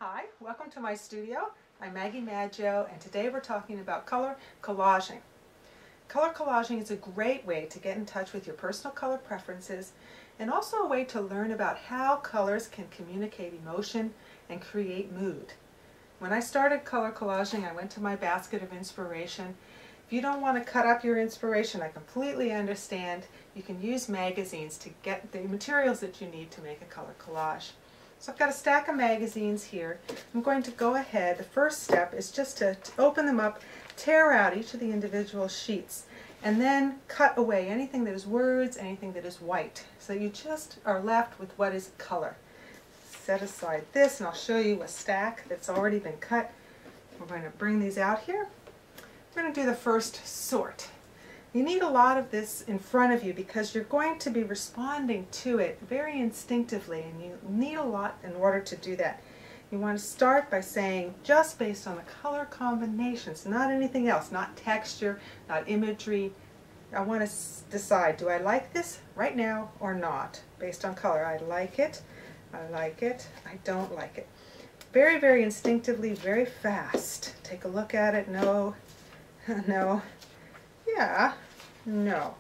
Hi, welcome to my studio. I'm Maggie Maggio, and today we're talking about color collaging. Color collaging is a great way to get in touch with your personal color preferences and also a way to learn about how colors can communicate emotion and create mood. When I started color collaging, I went to my basket of inspiration. If you don't want to cut up your inspiration, I completely understand. You can use magazines to get the materials that you need to make a color collage. So I've got a stack of magazines here. I'm going to go ahead. The first step is just to open them up, tear out each of the individual sheets, and then cut away anything that is words, anything that is white. So you just are left with what is color. Set aside this, and I'll show you a stack that's already been cut. We're going to bring these out here. We're going to do the first sort. You need a lot of this in front of you because you're going to be responding to it very instinctively, and you need a lot in order to do that. You want to start by saying, just based on the color combinations, not anything else, not texture, not imagery. I want to decide, do I like this right now or not? Based on color, I like it, I don't like it. Very, very instinctively, very fast. Take a look at it, no, no. Yeah, no.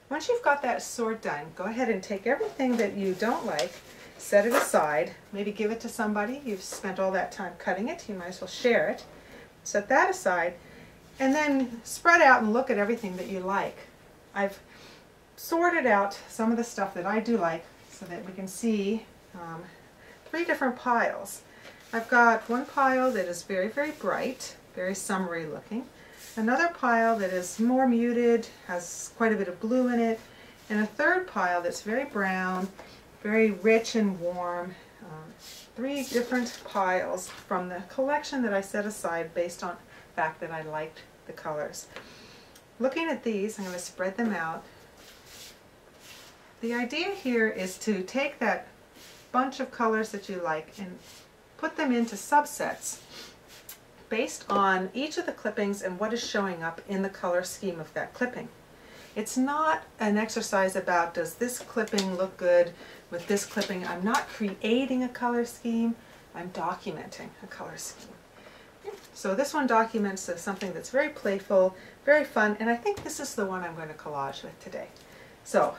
Once you've got that sort done, go ahead and take everything that you don't like, set it aside, maybe give it to somebody. You've spent all that time cutting it, you might as well share it. Set that aside, and then spread out and look at everything that you like. I've sorted out some of the stuff that I do like so that we can see three different piles. I've got one pile that is very, very bright, very summery looking. Another pile that is more muted, has quite a bit of blue in it, and a third pile that's very brown, very rich and warm. Three different piles from the collection that I set aside based on the fact that I liked the colors. Looking at these, I'm going to spread them out. The idea here is to take that bunch of colors that you like and put them into subsets based on each of the clippings and what is showing up in the color scheme of that clipping. It's not an exercise about, does this clipping look good with this clipping? I'm not creating a color scheme, I'm documenting a color scheme. So this one documents something that's very playful, very fun, and I think this is the one I'm going to collage with today. So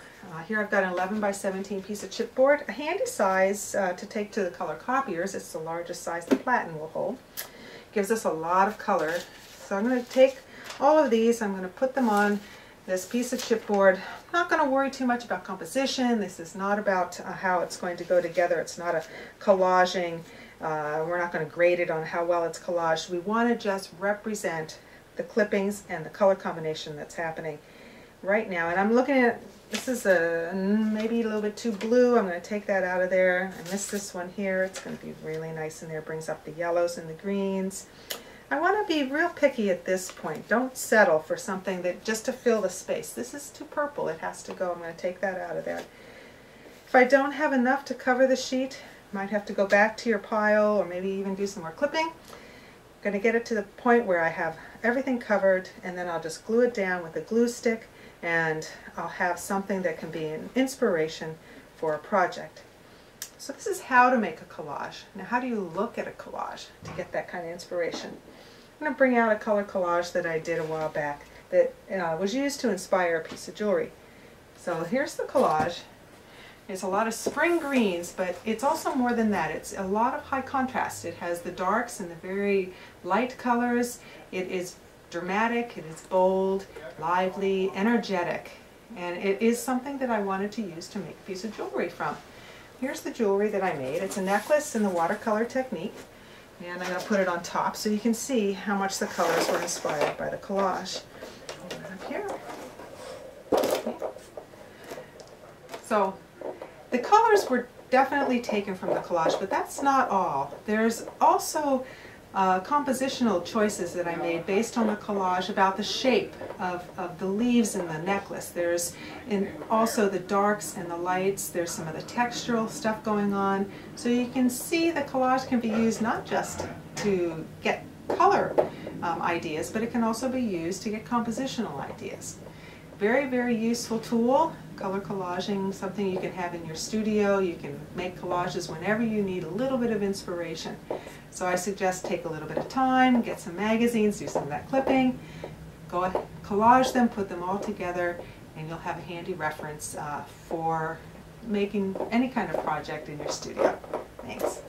here I've got an 11 by 17 piece of chipboard, a handy size to take to the color copiers. It's the largest size the platen will hold. Gives us a lot of color. So I'm going to take all of these, I'm going to put them on this piece of chipboard. I'm not going to worry too much about composition. This is not about how it's going to go together. It's not a collaging. We're not going to grade it on how well it's collaged. We want to just represent the clippings and the color combination that's happening right now. And I'm looking at, this is maybe a little bit too blue. I'm going to take that out of there. I missed this one here. It's going to be really nice in there. Brings up the yellows and the greens. I want to be real picky at this point. Don't settle for something that just to fill the space. This is too purple. It has to go. I'm going to take that out of there. If I don't have enough to cover the sheet, might have to go back to your pile or maybe even do some more clipping. I'm going to get it to the point where I have everything covered, and then I'll just glue it down with a glue stick, and I'll have something that can be an inspiration for a project. So this is how to make a collage. Now, how do you look at a collage to get that kind of inspiration? I'm going to bring out a color collage that I did a while back that was used to inspire a piece of jewelry. So here's the collage. There's a lot of spring greens, but it's also more than that. It's a lot of high contrast. It has the darks and the very light colors. It is dramatic, it is bold, lively, energetic, and it is something that I wanted to use to make a piece of jewelry from. Here's the jewelry that I made. It's a necklace in the watercolor technique, and I'm going to put it on top so you can see how much the colors were inspired by the collage. Up here. Okay. So the colors were definitely taken from the collage, but that's not all. There's also compositional choices that I made based on the collage about the shape of the leaves in the necklace. There's also the darks and the lights. There's some of the textural stuff going on. So you can see the collage can be used not just to get color ideas, but it can also be used to get compositional ideas. very, very useful tool. Color collaging, something you can have in your studio. You can make collages whenever you need a little bit of inspiration. So I suggest take a little bit of time, get some magazines, do some of that clipping, go ahead, collage them, put them all together, and you'll have a handy reference for making any kind of project in your studio. Thanks.